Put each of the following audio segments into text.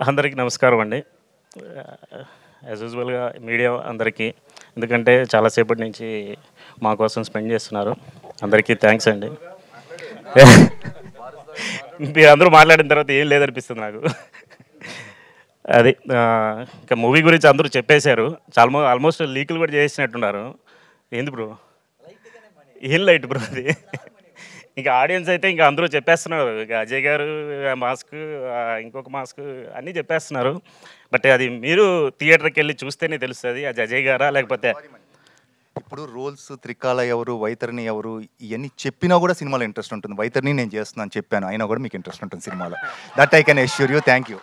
అందరికీ నమస్కారం అండి. యాజ్ యూజువల్‌గా మీడియా అందరికీ, ఎందుకంటే చాలాసేపటి నుంచి మా కోసం స్పెండ్ చేస్తున్నారు. అందరికీ థ్యాంక్స్ అండి. మీరందరూ మాట్లాడిన తర్వాత ఏం లేదనిపిస్తుంది నాకు. అది ఇంకా మూవీ గురించి అందరూ చెప్పేశారు. ఆల్మోస్ట్ లీకులు కూడా చేసేసినట్టున్నారు. ఏంది బ్రో? ఏం లైట్ బ్రో అది? ఇంకా ఆడియన్స్ అయితే ఇంకా అందరూ చెప్పేస్తున్నారు. ఇక అజయ్ గారు మాస్క్, ఇంకొక మాస్క్ అన్నీ చెప్పేస్తున్నారు. బట్ అది మీరు థియేటర్‌కెళ్ళి చూస్తేనే తెలుస్తది. అది అజయ్ గారా? లేకపోతే ఇప్పుడు రోల్స్, త్రికాల ఎవరు, వైతరిణి ఎవరు ఇయన్నీ చెప్పినా గూడా సినిమాలో ఇంట్రెస్ట్ ఉంటుంది. వైతరిణి నేను చేస్తున్నాను చెప్పాను. అయినా గూడా మీకు ఇంట్రెస్ట్ ఉంటుంది సినిమాలో. That I can assure you. Thank you.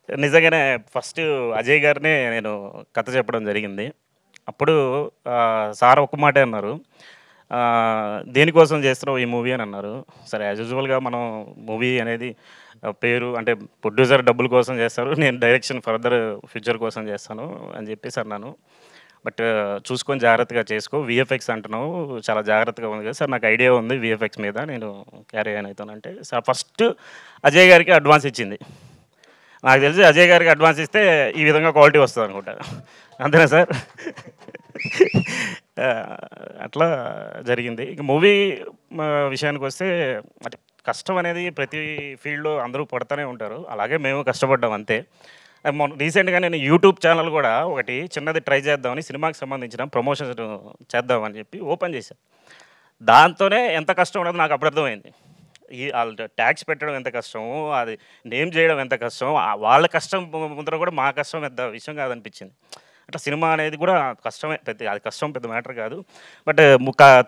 నిజంగానే ఫస్ట్ అజయ్ గారినే నేను కథ చెప్పడం జరిగింది. అప్పుడు సార్ ఒక్క మాటే అన్నారు. "దేనికోసం చేస్తున్నావు ఈ మూవీ" అని అన్నారు. సరే యాజ్ యూజువల్‌గా మనం మూవీ అనేది పేరు అంటే ప్రొడ్యూసర్ డబ్బుల కోసం చేస్తారు. నేను డైరెక్షన్ ఫర్దర్ ఫ్యూచర్ కోసం చేస్తాను అని చెప్పేసి అన్నాను. బట్ చూసుకొని జాగ్రత్తగా చేసుకో. వీఎఫ్ఎక్స్ అంటున్నావు చాలా జాగ్రత్తగా ఉంది కదా! సార్ నాకు ఐడియా ఉంది వీఎఫ్ఎక్స్ మీద నేను క్యారీ ఆన్ అయితానంటే సార్ ఫస్ట్ అజయ్ గారికి అడ్వాన్స్ ఇచ్చింది. నాకు తెలిసి అజయ్ గారికి అడ్వాన్స్ ఇస్తే ఈ విధంగా క్వాలిటీ వస్తదనుకుంటా. అంతేనా సార్? అట్లా జరిగింది. ఇక మూవీ విషయానికొస్తే అంటే కష్టం అనేది ప్రతి ఫీల్డ్‌లో అందరూ పడతానే ఉంటారు. అలాగే మేము కష్టపడ్డాం అంతే. మొన్న రీసెంట్‌గా నేను యూట్యూబ్ ఛానల్ గూడా ఒకటి చిన్నది ట్రై చేద్దామని సినిమాకి సంబంధించిన ప్రమోషన్స్ చేద్దామని చెప్పి ఓపెన్ చేశా. దాంతోనే ఎంత కష్టం ఉన్నదో నాకు అప్పుడు అర్థమైంది. ఆళ్ళు ట్యాగ్స్ పెట్టడం ఎంత కష్టమో, అది నేమ్ జేయడం ఎంత కష్టమో, వాళ్ళ కష్టం ముందర గూడా మా కష్టం పెద్ద విషయం కాదనిపించింది. అట్లా సినిమా అనేది కూడా కష్టమే. అది కష్టం పెద్ద మ్యాటర్ కాదు. బట్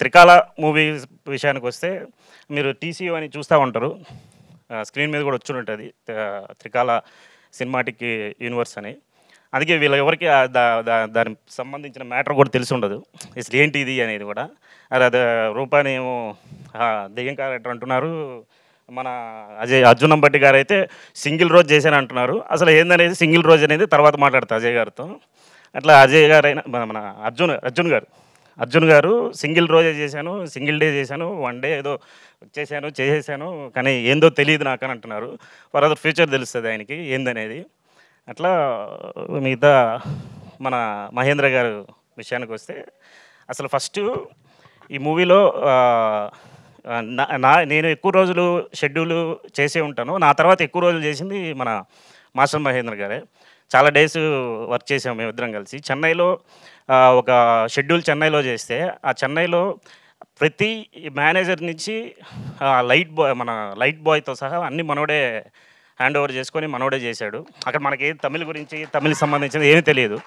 'త్రికాల' మూవీ విషయానికొస్తే మీరు టీసీయూ అని చూస్తా ఉంటారు. స్క్రీన్ మీద కూడా వచ్చుంటది. 'త్రికాల సినిమాటిక్ యూనివర్స్' అని. అందుకే వీళ్ళెవరికీ దానికి సంబంధించిన మ్యాటర్ కూడా తెలిసుండదు. అసలు ఏంటి ఇది అనేది కూడా. అది రూపానేమో దెయ్యం క్యారెక్టర్ అంటున్నారు. మన అర్జున్ అంబటి గారైతే సింగిల్ రోజ్ చేశానంటున్నారు. అసలు ఏందనేది సింగిల్ రోజ్ అనేది తర్వాత మాట్లాడతా అజయ్ గారితో. అట్లా అజయ్ గారైనా మన అర్జున్ గారు సింగిల్ రోజే చేశాను, సింగిల్ డే చేశాను, వన్ డే ఏదో వచ్చేసాను, చేసేసాను. కానీ ఏందో తెలీదు నాకని అంటున్నారు. ఫర్దర్ ఫ్యూచర్ తెలుస్తది ఆయనకి ఏందనేది. అట్లా మిగతా మన మహేంద్ర గారు విషయానికొస్తే అసలు ఫస్టు ఈ మూవీలో నేను ఎక్కువ రోజులు షెడ్యూలు చేసే ఉంటాను. నా తర్వాత ఎక్కువ రోజులు చేసింది మన మాస్టర్ మహేంద్ర గారే. చాలా డేస్ వర్క్ చేసాం మేమిద్దరం కలిసి. చెన్నైలో ఒక షెడ్యూల్ చెన్నైలో చేస్తే, ఆ చెన్నైలో ప్రతి మేనేజర్ నుంచి మన లైట్ బాయ్‌తో సహా అన్నీ మనోడే హ్యాండ్ ఓవర్ చేసుకొని మనోడే చేశాడు. అక్కడ మనకి తమిళ్ గురించి, తమిళ్‌కి సంబంధించింది ఏమీ తెలియదు.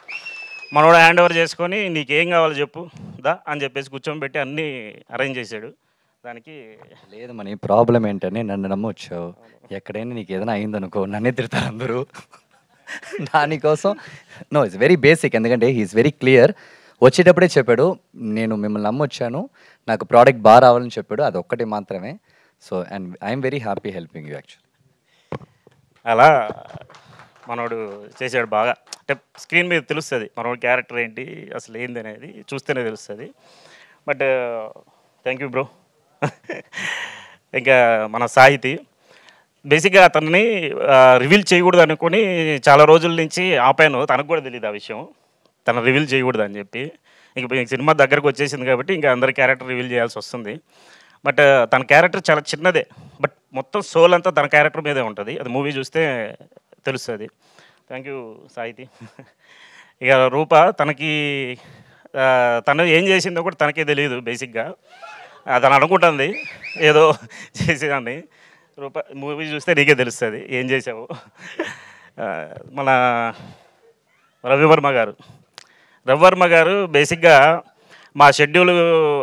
మనోడు హ్యాండ్ ఓవర్ చేసుకొని నీకేం కావాలో చెప్పు దా అని చెప్పేసి కూర్చోబెట్టి అన్నీ అరేంజ్ చేశాడు. దానికి లేదు మనీ ప్రాబ్లమ్ ఏంటని నన్ను నమ్మొచ్చావు. ఎక్కడైనా నీకేదైనా అయిందనుకో నన్నే తిడతారు అందరూ. దానికోసం నో ఇట్స్ వెరీ బేసిక్. ఎందుకంటే హి ఈస్ వెరీ క్లియర్. వచ్చేటప్పుడే చెప్పాడు, నేను మిమ్మల్ని నమ్మొచ్చాను. నాకు ప్రోడక్ట్ బా రావాలని చెప్పాడు. అదొక్కటి మాత్రమే. So and I'm very happy helping you actually. అలా మనోడు చేసాడు బాగా. అంటే స్క్రీన్ మీద తెలుస్తది. మనోడి క్యారెక్టర్ ఏంటి, అసలు ఏందనేది చూస్తేనే తెలుస్తది. But thank you bro. ఇంకా మన సాహితీ బేసిక్‌గా అతన్ని రివీల్ చేయకూడదు అనుకోని చాలా రోజుల నుంచి ఆపాను. తనకు కూడా తెలీదు ఆ విషయం. తను రివీల్ చేయకూడదని చెప్పి. ఇంక సినిమా దగ్గరకు వచ్చేసింది కాబట్టి ఇంకా అందరి క్యారెక్టర్ రివీల్ చేయాల్సొస్తుంది. బట్ తన క్యారెక్టర్ చాలా చిన్నదే. బట్ మొత్తం సోల్ అంతా తన క్యారెక్టర్ మీదే ఉంటది. అది మూవీ చూస్తే తెలుస్తది. థ్యాంక్ యూ సాహితీ. ఇక రూప తనకి తను ఏం చేసిందో కూడా తనకే తెలీదు బేసిక్‌గా. తను అనుకుంటుంది ఏదో చేసేదాన్ని. మూవీ చూస్తే నీకే తెలుస్తది ఏం చేసావో. మన రవివర్మ గారు బేసిక్‌గా మా షెడ్యూలు,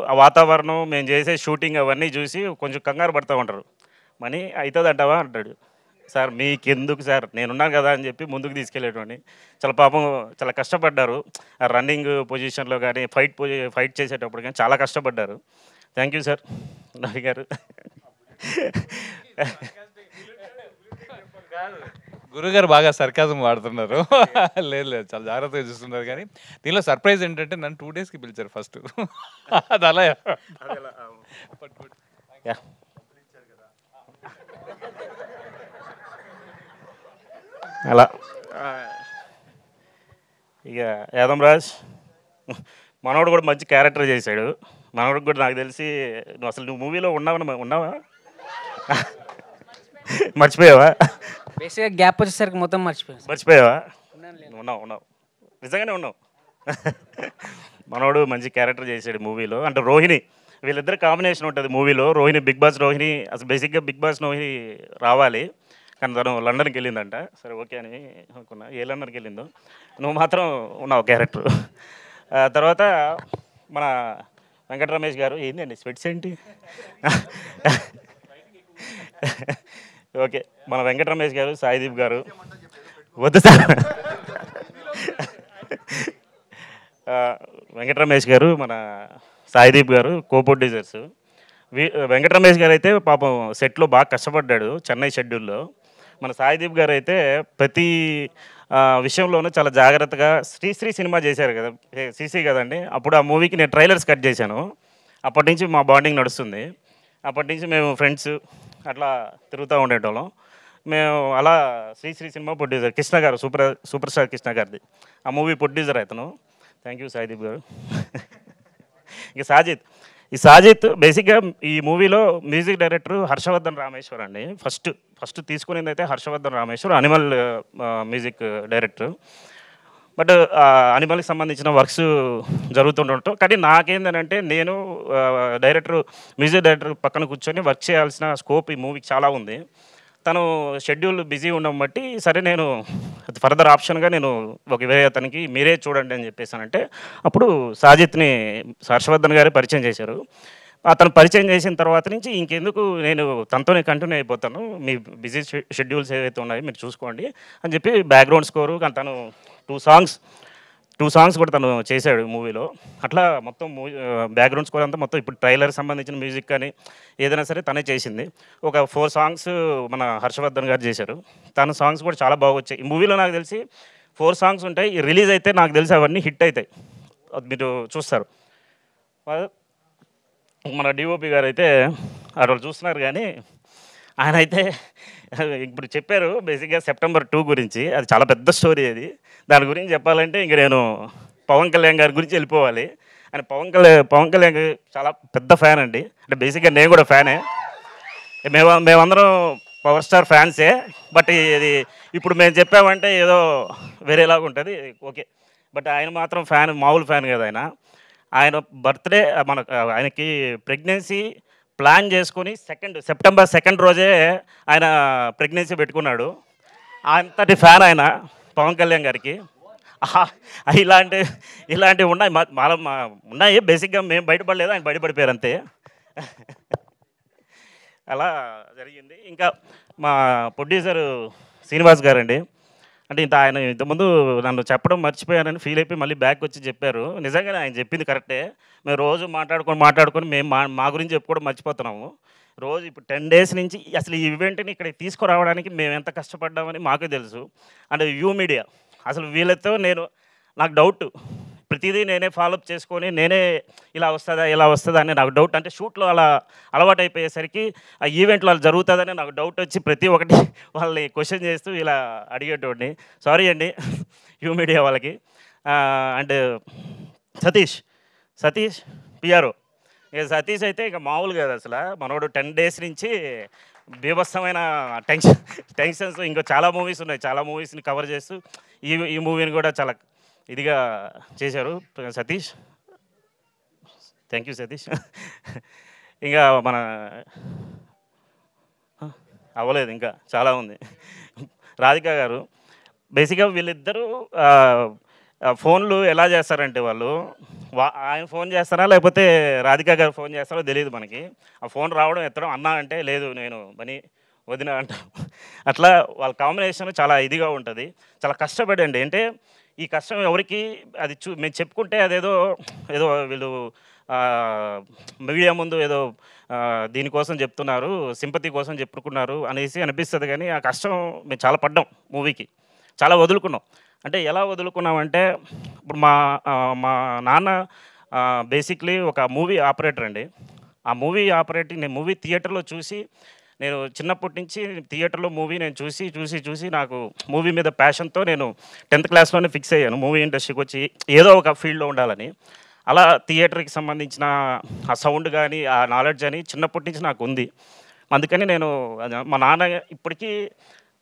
ఆ వాతావరణం, మేము చేసే షూటింగ్ అవన్నీ చూసి కొంచెం కంగారు పడతా ఉంటారు. "మనీ అయితదంటావా?" అంటాడు. "సార్ మీకెందుకు సార్ నేనున్నాను కదా!" అని చెప్పి ముందుకు తీసుకెళ్ళేటోడిని. చాలా పాపం చాలా కష్టపడ్డారు. ఆ రన్నింగ్ పొజిషన్‌లో గానీ, ఫైట్ చేసేటప్పుడు గానీ చాలా కష్టపడ్డారు. థ్యాంక్ యూ సార్ రవి గారు. గురుగారు బాగా సర్కాజం వాడుతున్నారు. లేదు లేదు చాలా జాగ్రత్తగా చూస్తున్నారు కానీ దీనిలో సర్ప్రైజ్ ఏంటంటే నన్ను 2 డేస్‌కి పిలిచారు ఫస్ట్. అది అలా యాహ్! అలా ఇక యాదం రాజ్ మనోడు కూడా మంచి క్యారెక్టర్ చేశాడు. మనోడికి కూడా నాకు తెలిసి నువ్వు మూవీలో ఉన్నావా మర్చిపోయావా? బేసిక్గా గ్యాప్ వచ్చేసరికి మొత్తం మర్చిపోయాను. మర్చిపోయావా? ఉన్నావు నిజంగానే ఉన్నావు. మనోడు మంచి క్యారెక్టర్ చేశాడు మూవీలో. అంటే రోహిణి, వీళ్ళిద్దరు కాంబినేషన్ ఉంటుంది మూవీలో. రోహిణి, బిగ్ బాస్ రోహిణి, అసలు బేసిక్గా బిగ్ బాస్ రోహిణి రావాలి, కానీ తను లండన్కి వెళ్ళిందంట. సరే ఓకే అని అనుకున్నా. ఏ లండన్కి వెళ్ళిందో, నువ్వు మాత్రం ఉన్నావు క్యారెక్టర్. తర్వాత మన వెంకట రమేష్ గారు, ఏంటండి స్వెట్స్ ఏంటి? ఓకే, మన వెంకట రమేష్ గారు, సాయిదీప్ గారు, వద్దు సార్. వెంకట రమేష్ గారు, మన సాయిదీప్ గారు కో ప్రొడ్యూసర్స్. వెంకట రమేష్ గారు అయితే పాపం సెట్లో బాగా కష్టపడ్డాడు చెన్నై షెడ్యూల్లో. మన సాయిదీప్ గారు అయితే ప్రతి విషయంలోనూ చాలా జాగ్రత్తగా శ్రీశ్రీ సినిమా చేశారు కదా, శ్రీశ్రీ కదండి. అప్పుడు ఆ మూవీకి నేను ట్రైలర్స్ కట్ చేశాను. అప్పటి నుంచి మా బాండింగ్ నడుస్తుంది. అప్పటి నుంచి మేము ఫ్రెండ్స్ అట్లా తిరుగుతూ ఉండేటోళ్ళం. మేము అలా శ్రీశ్రీ సినిమా ప్రొడ్యూసర్ కృష్ణ గారు, సూపర్ స్టార్ కృష్ణ గారిది ఆ మూవీ ప్రొడ్యూసర్ అతను. థ్యాంక్ యూ సాయిదీప్ గారు. ఇక సాజిత్ బేసిక్గా ఈ మూవీలో మ్యూజిక్ డైరెక్టర్ హర్షవర్ధన్ రామేశ్వర్ అండి. ఫస్ట్ తీసుకునేది అయితే Harshavardhan Rameshwar, Animal music director. But అనిమల్కి సంబంధించిన వర్క్స్ జరుగుతుండటం, కానీ నాకేంటంటే నేను మ్యూజిక్ డైరెక్టర్ పక్కన కూర్చొని వర్క్ చేయాల్సిన స్కోప్ ఈ మూవీకి చాలా ఉంది. తను షెడ్యూల్ బిజీ ఉండడం బట్టి సరే నేను ఫర్దర్ ఆప్షన్గా నేను వేరే అతనికి మీరే చూడండి అని చెప్పేసానంటే, అప్పుడు సాజిత్ని హర్షవర్ధన్ గారే పరిచయం చేశారు. అతను పరిచయం చేసిన తర్వాత నుంచి ఇంకెందుకు నేను తనతోనే కంటిన్యూ అయిపోతాను, మీ బిజీ షెడ్యూల్స్ ఏవైతే ఉన్నాయో మీరు చూసుకోండి అని చెప్పి బ్యాక్గ్రౌండ్ స్కోరు తను టూ సాంగ్స్ కూడా తను చేశాడు మూవీలో. అట్లా మొత్తం మూవీ బ్యాక్గ్రౌండ్ స్కోర్ అంతా మొత్తం ఇప్పుడు ట్రైలర్ సంబంధించిన మ్యూజిక్ కానీ ఏదైనా సరే తనే చేసింది. ఒక 4 సాంగ్స్ మన హర్షవర్ధన్ గారు చేశారు. తన సాంగ్స్ కూడా చాలా బాగా వచ్చాయి. ఈ మూవీలో నాకు తెలిసి 4 సాంగ్స్ ఉంటాయి. రిలీజ్ అయితే నాకు తెలిసి అవన్నీ హిట్ అవుతాయి, మీరు చూస్తారు. మన డిఓపి గారు అయితే ఆ రోజు చూస్తున్నారు, కానీ ఆయన అయితే ఇప్పుడు చెప్పారు బేసిక్గా September 2 గురించి. అది చాలా పెద్ద స్టోరీ. అది దాని గురించి చెప్పాలంటే ఇంక నేను పవన్ కళ్యాణ్ గారి గురించి వెళ్ళిపోవాలి. ఆయన పవన్ కళ్యాణ్ చాలా పెద్ద ఫ్యాన్ అండి. అంటే బేసిక్గా నేను కూడా ఫ్యానే. మేమందరం పవర్ స్టార్ ఫ్యాన్సే. బట్ ఇది ఇప్పుడు మేము చెప్పామంటే ఏదో వేరేలాగా ఉంటుంది, ఓకే. బట్ ఆయన మాత్రం ఫ్యాన్, మామూలు ఫ్యాన్ కదా ఆయన బర్త్డే ఆయనకి ప్రెగ్నెన్సీ ప్లాన్ చేసుకొని September 2 రోజే ఆయన ప్రెగ్నెన్సీ పెట్టుకున్నాడు. అంతటి ఫ్యాన్ ఆయన పవన్ కళ్యాణ్ గారికి. ఇలాంటివి ఉన్నాయి, ఉన్నాయి. బేసిక్గా మేము బయటపడలేదు, ఆయన బయటపడిపోయారు అంతే. అలా జరిగింది. ఇంకా మా ప్రొడ్యూసర్ శ్రీనివాస్ గారండి, అంటే ఆయన ఇంతకుముందు నన్ను చెప్పడం మర్చిపోయానని ఫీల్ అయిపోయి మళ్ళీ బ్యాక్ వచ్చి చెప్పారు. నిజంగానే ఆయన చెప్పింది కరెక్టే. మేము రోజు మాట్లాడుకొని మేము మా గురించి చెప్పుకోవడం మర్చిపోతున్నాము. రోజు ఇప్పుడు 10 days నుంచి అసలు ఈ ఈవెంట్ని ఇక్కడ తీసుకురావడానికి మేము ఎంత కష్టపడ్డామని మాకే తెలుసు. అంటే మీడియా అసలు వీళ్ళతో నాకు డౌట్, ప్రతిదీ నేనే ఫాలోఅప్ చేసుకొని నేనే ఇలా వస్తుందా అని నాకు డౌట్. అంటే షూట్లో అలా అలవాటు అయిపోయేసరికి ఆ ఈవెంట్లో అలా జరుగుతుందని నాకు డౌట్ వచ్చి ప్రతి ఒక్కటి వాళ్ళని క్వశ్చన్ చేస్తూ ఇలా అడిగేటోడిని. సారీ అండి మీడియా వాళ్ళకి. And Satish PRO. ఇక సతీష్ అయితే ఇక మామూలు కాదు అసలు. మనోడు 10 days నుంచి బీభత్సమైన టెన్షన్స్. ఇంకా చాలా మూవీస్ ఉన్నాయి, చాలా మూవీస్ని కవర్ చేస్తూ ఈ మూవీని కూడా చాలా ఇదిగా చేశారు సతీష్. Thank you Satish. ఇంకా అవ్వలేదు, ఇంకా చాలా ఉంది. రాధిక గారు, బేసిక్గా వీళ్ళిద్దరూ ఫోన్లు ఎలా చేస్తారంటే వాళ్ళు ఆయన ఫోన్ చేస్తారా లేకపోతే రాధిక గారు ఫోన్ చేస్తారో తెలియదు మనకి. ఆ ఫోన్ రావడం ఎత్తడం, అన్నా అంటే లేదు నేను పని వదిన అంటారు. అట్లా వాళ్ళ కాంబినేషన్ చాలా ఇదిగా ఉంటుంది. చాలా కష్టపడండి. అంటే ఈ కష్టం ఎవరికి అది మేము చెప్పుకుంటే అదేదో వీళ్ళు మీడియా ముందు ఏదో దీనికోసం చెప్తున్నారు, సింపతి కోసం చెప్పుకున్నారు అనేసి అనిపిస్తుంది. కానీ ఆ కష్టం మేము చాలా పడ్డాం, మూవీకి చాలా వదులుకున్నాం. అంటే ఎలా వదులుకున్నామంటే, ఇప్పుడు మా నాన్న బేసిక్లీ ఒక మూవీ ఆపరేటర్ అండి. ఆ మూవీ ఆపరేటింగ్ నేను మూవీ థియేటర్లో చూసి నేను చిన్నప్పటి నుంచి థియేటర్లో మూవీ నేను చూసి నాకు మూవీ మీద ప్యాషన్తో నేను 10th క్లాస్లోనే ఫిక్స్ అయ్యాను మూవీ ఇండస్ట్రీకి వచ్చి ఏదో ఒక ఫీల్డ్లో ఉండాలని. అలా థియేటర్కి సంబంధించిన ఆ సౌండ్ కానీ ఆ నాలెడ్జ్ అని చిన్నప్పటి నుంచి నాకు ఉంది. అందుకని నేను మా నాన్న ఇప్పటికీ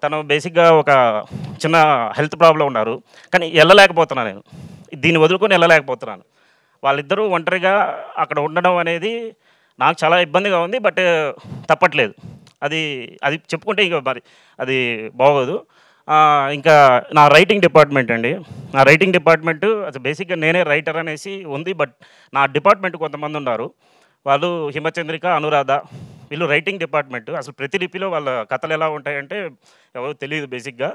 తను బేసిక్గా ఒక చిన్న హెల్త్ ప్రాబ్లం ఉన్నారు, కానీ వెళ్ళలేకపోతున్నాను నేను, దీన్ని వదులుకొని వెళ్ళలేకపోతున్నాను. వాళ్ళిద్దరూ ఒంటరిగా అక్కడ ఉండడం అనేది నాకు చాలా ఇబ్బందిగా ఉంది. బట్ తప్పట్లేదు, అది అది చెప్పుకుంటే ఇంకా మరి అది బాగోదు. ఇంకా నా రైటింగ్ డిపార్ట్మెంట్ అండి, నా రైటింగ్ డిపార్ట్మెంటు అసలు బేసిక్గా నేనే రైటర్ అనేసి ఉంది. బట్ నా డిపార్ట్మెంట్ కొంతమంది ఉన్నారు, వాళ్ళు హిమచంద్రిక, అనురాధ, వీళ్ళు రైటింగ్ డిపార్ట్మెంట్. అసలు ప్రతిలిపిలో వాళ్ళ కథలు ఎలా ఉంటాయంటే ఎవరు తెలియదు బేసిక్గా,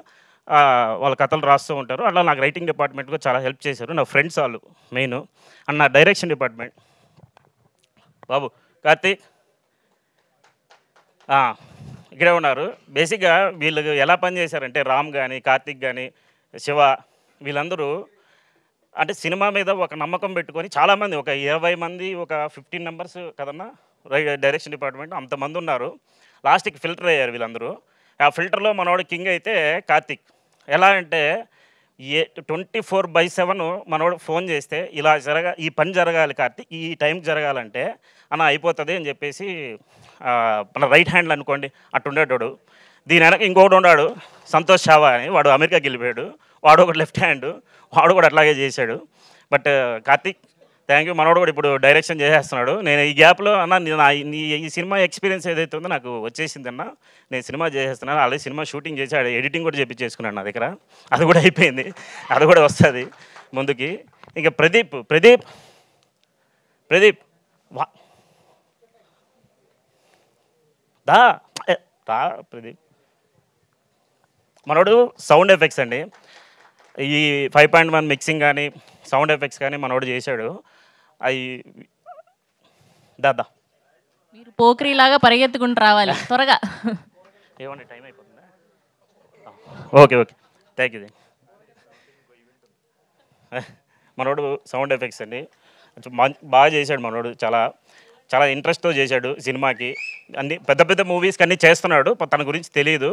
వాళ్ళ కథలు రాస్తూ ఉంటారు. అలా నాకు రైటింగ్ డిపార్ట్మెంట్గా చాలా హెల్ప్ చేశారు నా ఫ్రెండ్స్ వాళ్ళు మెయిన్. అండ్ నా డైరెక్షన్ డిపార్ట్మెంట్ బాబు కార్తీక్ ఇక్కడే ఉన్నారు. బేసిక్గా వీళ్ళు ఎలా పనిచేశారంటే రామ్ కానీ కార్తీక్ కానీ శివ వీళ్ళందరూ అంటే సినిమా మీద ఒక నమ్మకం పెట్టుకొని చాలామంది ఒక 20 మంది ఒక 15 మెంబర్స్ కదన్నా డైరెక్షన్ డిపార్ట్మెంట్ అంతమంది ఉన్నారు. లాస్ట్కి ఫిల్టర్ అయ్యారు వీళ్ళందరూ. ఆ ఫిల్టర్లో మనోడు కింగ్ అయితే కార్తీక్. ఎలా అంటే 24/7 మనోడు ఫోన్ చేస్తే ఇలా ఈ పని జరగాలి కార్తీక్, ఈ టైంకి జరగాలంటే అన్న అయిపోతుంది అని చెప్పేసి మన రైట్ హ్యాండ్లు అనుకోండి అట్టుండేటోడు. దీని వెనక ఇంకొకటి ఉన్నాడు సంతోష్ షావా అని, వాడు అమెరికాకి వెళ్ళిపోయాడు, వాడు ఒకటి లెఫ్ట్ హ్యాండ్, వాడు కూడా అట్లాగే చేశాడు. బట్ కార్తీక్ థ్యాంక్ యూ, మనోడు కూడా ఇప్పుడు డైరెక్షన్ చేసేస్తున్నాడు. నేను ఈ గ్యాప్లో అన్న ఈ సినిమా ఎక్స్పీరియన్స్ ఏదైతే ఉందో నాకు వచ్చేసిందన్న, నేను సినిమా చేసేస్తున్నాను. ఆల్రెడీ సినిమా షూటింగ్ చేశాడు, ఎడిటింగ్ కూడా చేపించేసుకున్నాను నా దగ్గర, అది కూడా అయిపోయింది, అది కూడా వస్తుంది ముందుకి. ఇంకా ప్రదీప్ వా దా ప్రదీప్ మనోడు సౌండ్ ఎఫెక్ట్స్ అండి, ఈ 5.1 మిక్సింగ్ కానీ సౌండ్ ఎఫెక్ట్స్ కానీ మనోడు చేశాడు. అవి దాదా మీరు పోక్రీలాగా పరిగెత్తుకుంటూ రావాలి త్వరగా. ఏమండి టైం అయిపోతుందా? Okay thank you. మనోడు సౌండ్ ఎఫెక్ట్స్ అండి బాగా చేశాడు మనోడు, చాలా ఇంట్రెస్ట్తో చేశాడు సినిమాకి. అన్ని పెద్ద మూవీస్కి అన్నీ చేస్తున్నాడు, తన గురించి తెలియదు.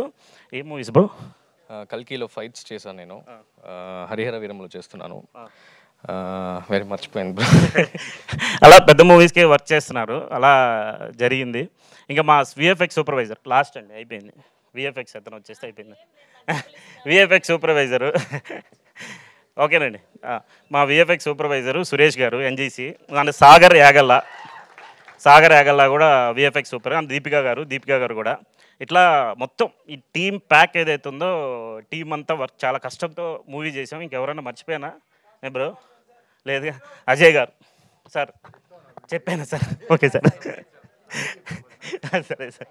ఏ మూవీస్ బ్రో? కల్కిలో ఫైట్స్ చేశాను నేను, హరిహర వీరములు చేస్తున్నాను. వెరీ మర్చిపోయింది బ్రో. అలా పెద్ద మూవీస్కి వర్క్ చేస్తున్నారు, అలా జరిగింది. ఇంకా మా విఎఫ్ఎక్స్ సూపర్వైజర్ లాస్ట్ అండి అయిపోయింది, విఎఫ్ఎక్స్ అతను వచ్చేస్తే అయిపోయింది. విఎఫ్ఎక్స్ సూపర్వైజరు ఓకేనండి. మా విఎఫ్ఎక్స్ సూపర్వైజరు సురేష్ గారు ఎన్జీసీ, అండ్ సాగర్ యాగల్లా కూడా విఎఫ్ఎక్స్ సూపర్, అండ్ దీపిక గారు కూడా. ఇట్లా మొత్తం ఈ టీమ్ ప్యాక్ ఏదైతే ఉందో టీం అంతా వర్క్ చాలా కష్టంతో మూవీ చేసాం. ఇంకెవరైనా మర్చిపోయానా బ్రో? లేదు, అజయ్ గారు సార్ చెప్పాను సార్. ఓకే సార్, సరే సార్.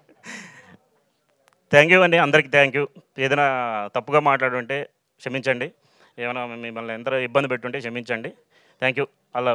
థ్యాంక్ యూ అండి, అందరికీ థ్యాంక్ యూ. ఏదైనా తప్పుగా మాట్లాడుంటే క్షమించండి, ఏమైనా మిమ్మల్ని ఎంత ఇబ్బంది పెట్టుంటే క్షమించండి. Thank you. అలా